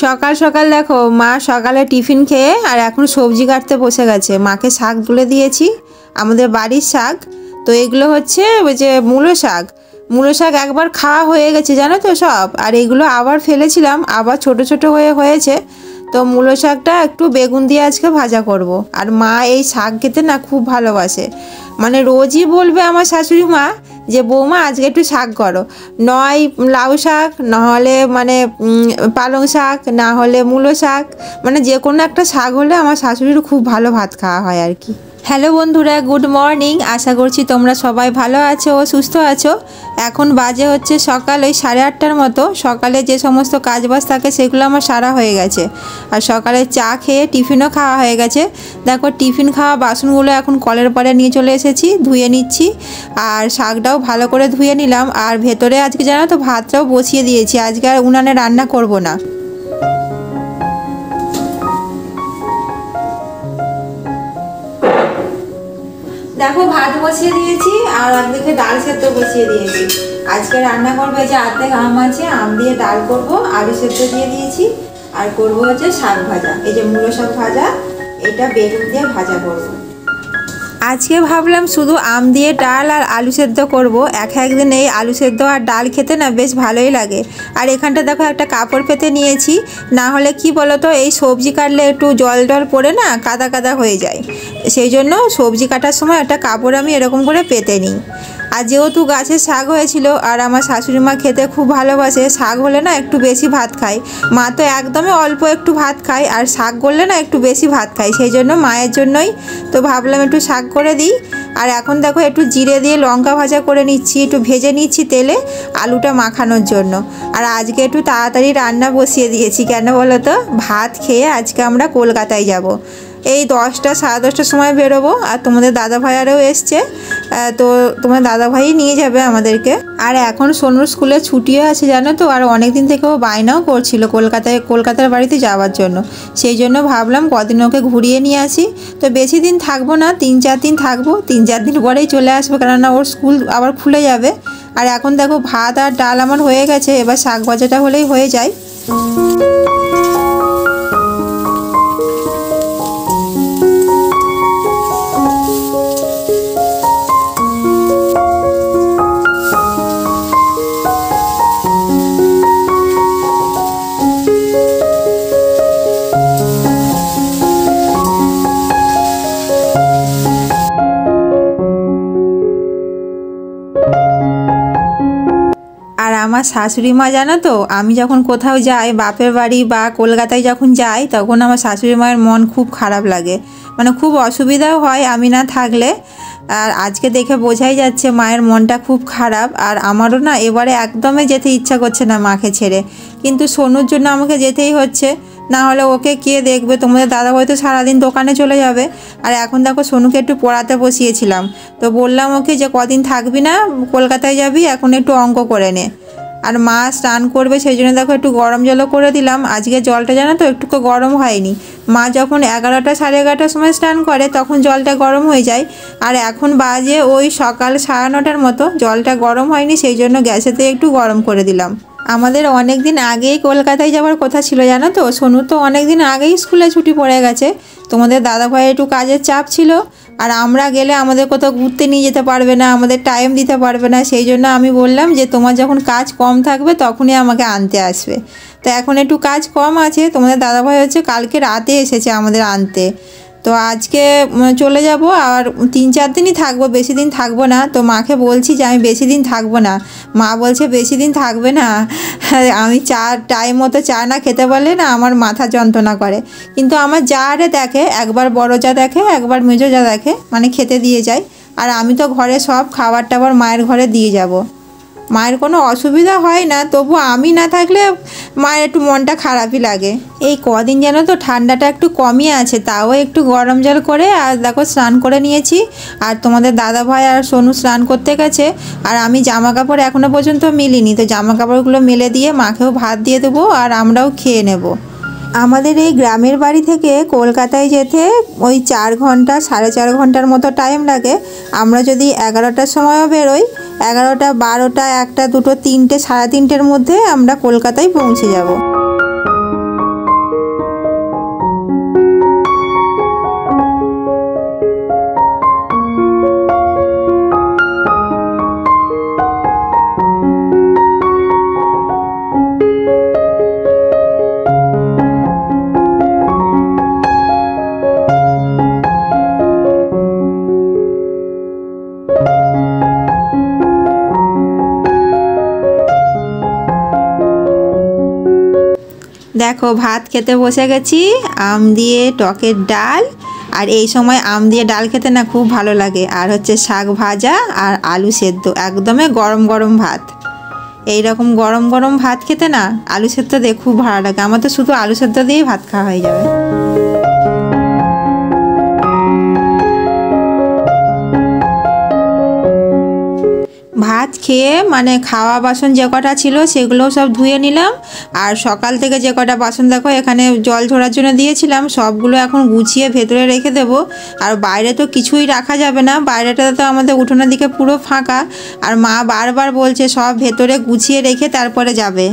সকাল সকাল দেখো মা সকালে টিফিন খেয়ে আর এখন সবজি কাটতে বসে গেছে। মাকে শাক তুলে দিয়েছি, আমাদের বাড়ির শাক। তো এগুলো হচ্ছে ওই যে মূলো শাক। মূলো শাক একবার খাওয়া হয়ে গেছে জানো তো সব, আর এগুলো আবার ফেলেছিলাম, আবার ছোট ছোট হয়েছে। তো মূলো শাকটা একটু বেগুন দিয়ে আজকে ভাজা করব। আর মা এই শাক খেতে না খুব ভালোবাসে, মানে রোজই বলবে আমার শাশুড়ি মা যে বৌমা আজকে একটু শাক করো, নয় লাউ শাক, নাহলে মানে পালং শাক, না হলে মূলো শাক, মানে যে কোনো একটা শাক হলে আমার শাশুড়ির খুব ভালো ভাত খাওয়া হয় আর কি। হ্যালো বন্ধুরা, গুড মর্নিং। আশা করছি তোমরা সবাই ভালো আছো ও সুস্থ আছো। এখন বাজে হচ্ছে সকাল ওই 8:30টার মতো। সকালে যে সমস্ত কাজবাজ থাকে সেগুলো আমার সারা হয়ে গেছে, আর সকালে চা খেয়ে টিফিনও খাওয়া হয়ে গেছে। দেখো টিফিন খাওয়া বাসনগুলো এখন কলের পাড়ে নিয়ে চলে এসেছি, ধুয়ে নিচ্ছি। আর শাকটাও ভালো করে ধুয়ে নিলাম। আর ভেতরে আজকে জানো তো ভাতটাও বসিয়ে দিয়েছি, আজকে আর উনানে রান্না করব না। দেখো ভাত বসিয়ে দিয়েছি আর একদিকে ডাল সেদ্ধ বসিয়ে দিয়েছি। আজকে রান্না করবো এই যে আর্ধেক আম আছে, আম দিয়ে ডাল করব, আলু সেদ্ধ দিয়ে দিয়েছি। আর করবো হচ্ছে শাক ভাজা, এই যে মূলো শাক ভাজা, এটা বেগুন দিয়ে ভাজা করবো। আজকে ভাবলাম শুধু আম দিয়ে ডাল আর আলু সেদ্ধ করব। একদিন এই আলু সেদ্ধ আর ডাল খেতে না বেশ ভালোই লাগে। আর এখানটা দেখো একটা কাপড় পেতে নিয়েছি, না হলে কি বলো তো এই সবজি কাটলে একটু জল পড়ে না কাদা কাদা হয়ে যায়, সেই জন্য সবজি কাটার সময় একটা কাপড় আমি এরকম করে পেতে নিই। আর যেহেতু গাছের শাক হয়েছিল, আর আমার শাশুড়ি মা খেতে খুব ভালোবাসে, শাক হলে না একটু বেশি ভাত খায়। মা তো একদমই অল্প একটু ভাত খায়, আর শাক করলে না একটু বেশি ভাত খায়, সেই জন্য মায়ের জন্যই তো ভাবলাম একটু শাক করে দিই। আর এখন দেখো একটু জিরে দিয়ে লঙ্কা ভাজা করে নিচ্ছি, একটু ভেজে নিচ্ছি তেলে আলুটা মাখানোর জন্য। আর আজকে একটু তাড়াতাড়ি রান্না বসিয়ে দিয়েছি, কেন বলো তো, ভাত খেয়ে আজকে আমরা কলকাতায় যাব। এই 10টা 10:30টার সময় বেরোবো। আর তোমাদের দাদাভাই আরও এসছে, তো তোমার দাদাভাই নিয়ে যাবে আমাদেরকে। আর এখন সোনুর স্কুলে ছুটিও আছে জানো তো, আর অনেক দিন থেকে ও বায়নাও করছিল কলকাতার বাড়িতে যাওয়ার জন্য। সেই জন্য ভাবলাম কদিন ওকে ঘুরিয়ে নিয়ে আসি। তো বেশি দিন থাকবো না, 3-4 দিন থাকবো, 3-4 দিন পরেই চলে আসবো, কেননা ওর স্কুল আবার খুলে যাবে। আর এখন দেখো ভাত আর ডাল আমার হয়ে গেছে, এবার শাক ভাজাটা হলেই হয়ে যায়। আর আমার শাশুড়ি মা জানো তো, আমি যখন কোথাও যাই বাপের বাড়ি বা কলকাতায় যখন যাই, তখন আমার শাশুড়ি মায়ের মন খুব খারাপ লাগে, মানে খুব অসুবিধাও হয় আমি না থাকলে। আর আজকে দেখে বোঝাই যাচ্ছে মায়ের মনটা খুব খারাপ। আর আমারও না এবারে একদমই যেতে ইচ্ছা করছে না মাকে ছেড়ে, কিন্তু সোনুর জন্য আমাকে যেতেই হচ্ছে, না হলে ওকে কে দেখবে। তোমাদের দাদাভাই তো সারাদিন দোকানে চলে যাবে। আর এখন দেখো সোনুকে একটু পড়াতে বসিয়েছিলাম, তো বললাম ওকে যে কদিন থাকবি না, কলকাতায় যাবি, এখন একটু অঙ্ক করে নে। আর মা স্নান করবে, সেই জন্য দেখো একটু গরম জলও করে দিলাম। আজকে জলটা জানো তো একটুকু গরম হয়নি। মা যখন 11টা 11:30টার সময় স্নান করে তখন জলটা গরম হয়ে যায়, আর এখন বাজে ওই সকাল 9:30টার মতো, জলটা গরম হয়নি, সেই জন্য গ্যাসেতে একটু গরম করে দিলাম। আমাদের অনেক দিন আগেই কলকাতায় যাওয়ার কথা ছিল জানো তো, সোনু তো অনেক দিন আগেই স্কুলে ছুটি পড়ে গেছে। তোমাদের দাদাভাইয়ের একটু কাজের চাপ ছিল, আর আমরা গেলে আমাদের কোথাও ঘুরতে নিয়ে যেতে পারবে না, আমাদের টাইম দিতে পারবে না, সেই জন্য আমি বললাম যে তোমার যখন কাজ কম থাকবে তখনই আমাকে আনতে আসবে। তো এখন একটু কাজ কম আছে, তোমাদের দাদাভাই হচ্ছে কালকে রাতে এসেছে আমাদের আনতে। তো আজকে চলে যাব, আর 3-4 দিনই থাকবো, বেশি দিন থাকবো না। তো মাকে বলছি যে আমি বেশি দিন থাকবো না। মা বলছে বেশি দিন থাকবে না, আমি টাইম মতো চা না খেতে পারলে না আমার মাথা যন্ত্রণা করে। কিন্তু আমার যা আরে দেখে, একবার বড় যা দেখে, একবার মেজো যা দেখে, মানে খেতে দিয়ে যায়। আর আমি তো ঘরে সব খাবার টাবার মায়ের ঘরে দিয়ে যাব, মায়ের কোনো অসুবিধা হয় না, তবু আমি না থাকলে মায়ের একটু মনটা খারাপই লাগে। এই কদিন যেন তো ঠান্ডাটা একটু কমই আছে, তাও একটু গরম জল করে আর দেখো স্নান করে নিয়েছি। আর তোমাদের দাদাভাই আর সোনু স্নান করতে গেছে, আর আমি জামা কাপড় এখনও পর্যন্ত মিলিনি, তো জামা কাপড়গুলো মেলে দিয়ে মাকেও ভাত দিয়ে দেবো, আর আমরাও খেয়ে নেব। আমাদের এই গ্রামের বাড়ি থেকে কলকাতায় যেতে ওই 4 ঘন্টা 4.5 ঘন্টার মতো টাইম লাগে। আমরা যদি 11টার সময়ও বেরোই, 11টা 12টা 1টা 2টো 3টে 3:30টের মধ্যে আমরা কলকাতায় পৌঁছে যাব। দেখো ভাত খেতে বসে গেছি, আম দিয়ে টকের ডাল। আর এই সময় আম দিয়ে ডাল খেতে না খুব ভালো লাগে। আর হচ্ছে শাক ভাজা আর আলু সেদ্ধ, একদমই গরম গরম ভাত। এই রকম গরম গরম ভাত খেতে না আলু সেদ্ধ দিয়ে খুব ভালো লাগে। আমার তো শুধু আলু সেদ্ধ দিয়েই ভাত খাওয়া হয়ে যাবে। ভাত খেয়ে মানে খাওয়া বাসন যে কটা ছিল সেগুলোও সব ধুয়ে নিলাম। আর সকাল থেকে যে কটা বাসন দেখো এখানে জল ঝরার জন্য দিয়েছিলাম, সবগুলো এখন গুছিয়ে ভেতরে রেখে দেব। আর বাইরে তো কিছুই রাখা যাবে না, বাইরেটা তো আমাদের উঠোনের দিকে পুরো ফাঁকা। আর মা বারবার বলছে সব ভেতরে গুছিয়ে রেখে তারপরে যাবে।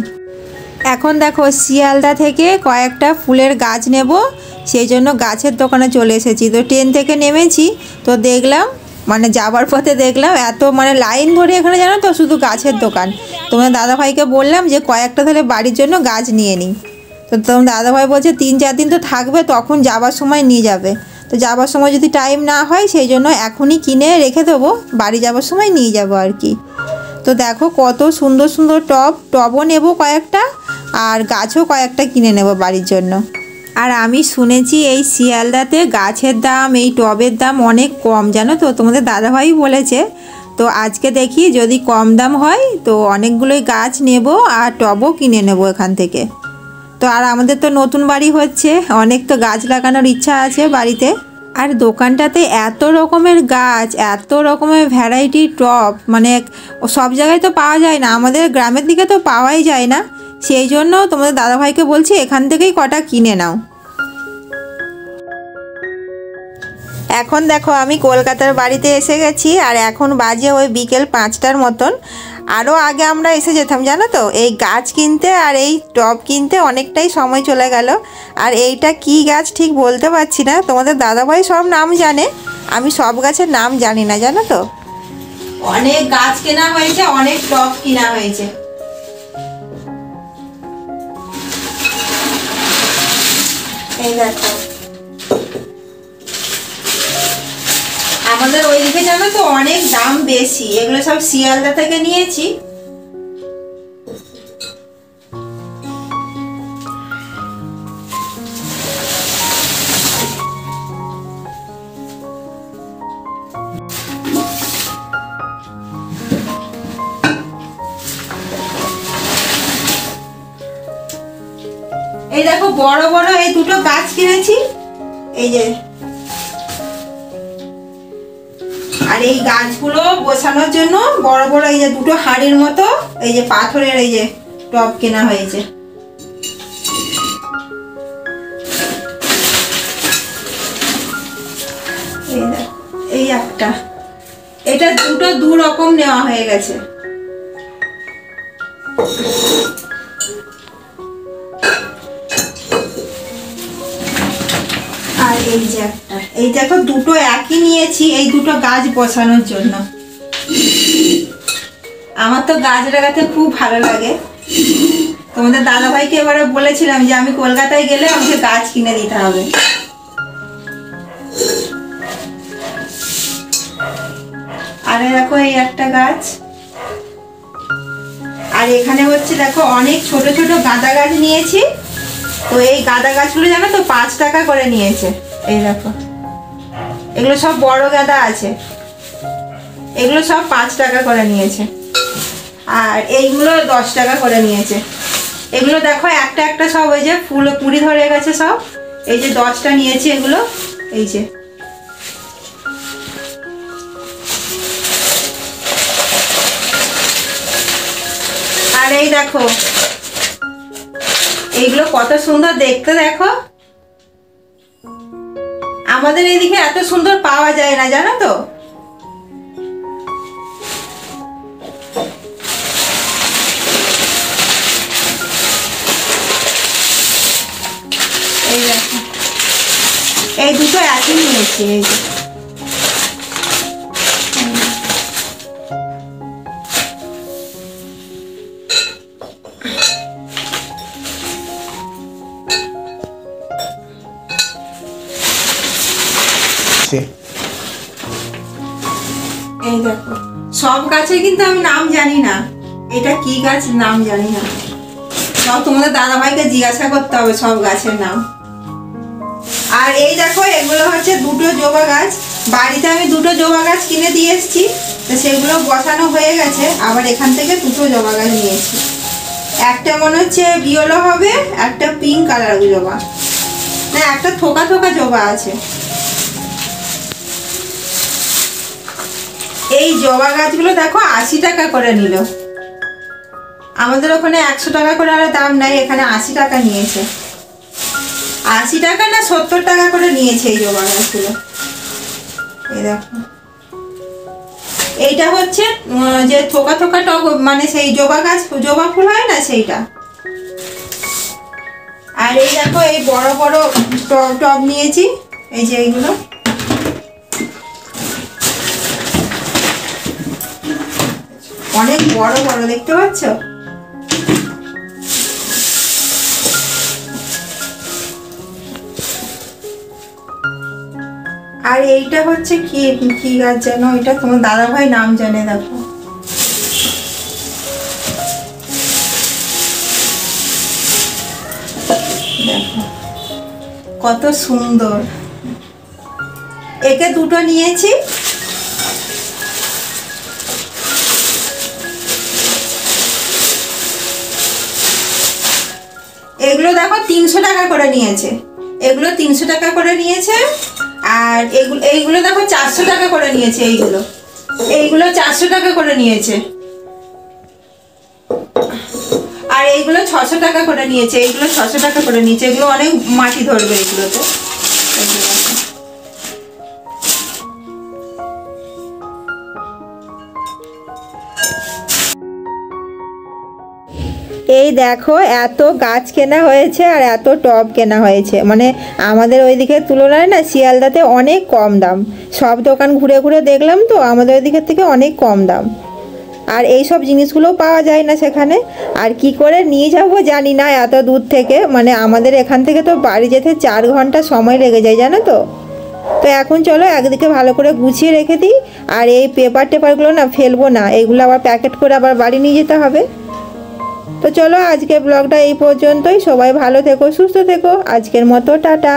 এখন দেখো শিয়ালদা থেকে কয়েকটা ফুলের গাছ নেব, সেই জন্য গাছের দোকানে চলে এসেছি। তো ট্রেন থেকে নেমেছি, তো দেখলাম মানে যাবার পথে দেখলাম এত মানে লাইন ধরে এখানে জানো তো শুধু গাছের দোকান। তোমার দাদাভাইকে বললাম যে কয়েকটা তাহলে বাড়ির জন্য গাছ নিয়ে নিই। তো তোমার দাদাভাই বলছে 3-4 দিন তো থাকবে, তখন যাবার সময় নিয়ে যাবে। তো যাবার সময় যদি টাইম না হয় সেই জন্য এখনই কিনে রেখে দেবো, বাড়ি যাবার সময় নিয়ে যাবো আর কি। তো দেখো কত সুন্দর সুন্দর টবও নেব কয়েকটা, আর গাছও কয়েকটা কিনে নেব বাড়ির জন্য। আর আমি শুনেছি এই শিয়ালদাতে গাছের দাম, এই টবের দাম অনেক কম, জানো তো, তোমাদের দাদাভাই বলেছে। তো আজকে দেখি যদি কম দাম হয় তো অনেকগুলোই গাছ নেব আর টবও কিনে নেব এখান থেকে। তো আর আমাদের তো নতুন বাড়ি হচ্ছে, অনেক তো গাছ লাগানোর ইচ্ছা আছে বাড়িতে। আর দোকানটাতে এত রকমের গাছ, এত রকমের ভ্যারাইটি টব, মানে সব জায়গায় তো পাওয়া যায় না, আমাদের গ্রামের দিকে তো পাওয়াই যায় না। সেই জন্য তোমাদের দাদাভাইকে বলছি এখান থেকেই কটা কিনে নাও। এখন দেখো আমি কলকাতার বাড়িতে এসে গেছি, আর এখন বাজে ওই বিকেল 5টার মতন। আরও আগে আমরা এসে যেতাম জানো তো এই গাছ কিনতে, আর এই টব কিনতে অনেকটাই সময় চলে গেল। আর এইটা কি গাছ ঠিক বলতে পারছি না, তোমাদের দাদাভাই সব নাম জানে, আমি সব গাছের নাম জানি না জানো তো। অনেক গাছ কেনা হয়েছে, অনেক টব কেনা হয়েছে। এই দেখো আমাদের ওইদিকে জানো তো অনেক দাম বেশি, এগুলো সব শিয়ালদা থেকে নিয়েছি। এই দেখো বড় বড় এই দুটো গাছ কিনেছি, এই যে। আর এই গাছগুলো বসানোর জন্য বড় বড় এই যে দুটো হাঁড়ির মতো এই যে পাথরের এই যে টব কেনা হয়েছে। এই দেখো এই একটা, এটা দুটো দু রকম নেওয়া হয়ে গেছে। আর এই যে একটা, এই দেখো দুটো একই নিয়েছি এই দুটো গাছ বসানোর জন্য। আমার তো গাছ লাগাতে খুব ভালো লাগে। তোমাদের দাদাভাইকে এবারে বলেছিলাম যে আমি কলকাতায় গেলে আমাকে গাছ কিনে দিতে হবে। আরে দেখো এই একটা গাছ, আর এখানে হচ্ছে দেখো অনেক ছোট ছোট গাঁদা গাছ নিয়েছি। তো এই গাঁদা গাছগুলো জানো তো 5 টাকা করে নিয়েছে। এই দেখো এগুলো সব বড় গাঁদা আছে, এগুলো সব 5 টাকা করে নিয়েছে। আর এইগুলো 10 টাকা করে নিয়েছে। এগুলো দেখো একটা একটা সব ওই যে ফুল কুড়ি ধরে গেছে সব, এই যে 10টা নিয়েছি এগুলো, এই যে। আর এই দেখো এইগুলো কত সুন্দর দেখতে, দেখো আমাদের এইদিকে এত সুন্দর পাওয়া যায় না জানো তো। এই দেখো এই দুটো একই নিয়েছি, এই যে। এই দেখো সব গাছের কিন্তু আমি নাম জানি না, এটা কি গাছ নাম জানি না। সব তোমাদের দাদাভাইকে জিজ্ঞাসা করতে হবে সব গাছের নাম। আর এই দেখো এগুলো হচ্ছে দুটো জবা গাছ, বাড়িতে আমি দুটো জবা গাছ কিনে দিয়ে এসেছি, তো সেগুলো বসানো হয়ে গেছে। আবার এখান থেকে দুটো জবা গাছ নিয়েছি, একটা মনে হচ্ছে বিয়েলো হবে, একটা পিঙ্ক কালার জবা, না একটা থোকা থোকা জবা আছে। এই জবা গাছগুলো দেখো 80 টাকা করে নিল, আমাদের ওখানে 100 টাকা করে আর দাম নাই, এখানে 80 টাকা নিয়েছে। 80 টাকা না 70 টাকা করে নিয়েছে এই জবা গাছগুলো। এই দেখো এইটা হচ্ছে যে থোকা থোকা টব, মানে সেই জবা গাছ জবা ফুল হয় না সেইটা। আর এই দেখো এই বড় বড় টব নিয়েছি, এই যে এইগুলো অনেক বড় বড় দেখতে পাচ্ছ। আর এইটা হচ্ছে কি কি গাছ যেন, এটা তোমার দাদাভাই নাম জানে। দেখো দেখো কত সুন্দর, একে দুটো নিয়েছি। এগুলো দেখো 300 টাকা করে নিয়েছে, এগুলো 300 টাকা করে নিয়েছে। আর এইগুলো দেখো 400 টাকা করে নিয়েছে, এইগুলো 400 টাকা করে নিয়েছে। আর এইগুলো 600 টাকা করে নিয়েছে, এইগুলো 600 টাকা করে নিয়েছে। এগুলো অনেক মাটি ধরবে এগুলোতে। এই দেখো এত গাছ কেনা হয়েছে আর এত টব কেনা হয়েছে, মানে আমাদের ওইদিকের তুলনায় না শিয়ালদাতে অনেক কম দাম। সব দোকান ঘুরে ঘুরে দেখলাম তো, আমাদের ওইদিকের থেকে অনেক কম দাম। আর এই সব জিনিসগুলোও পাওয়া যায় না সেখানে। আর কি করে নিয়ে যাবো জানি না এত দূর থেকে, মানে আমাদের এখান থেকে তো বাড়ি যেতে 4 ঘন্টা সময় লেগে যায় জানো তো। তো এখন চলো একদিকে ভালো করে গুছিয়ে রেখে দিই। আর এই পেপারগুলো না ফেলবো না, এগুলো আবার প্যাকেট করে আবার বাড়ি নিয়ে যেতে হবে। তো চলো আজকের ব্লগটা এই পর্যন্তই। সবাই ভালো থেকো, সুস্থ থেকো। আজকের মতো টাটা।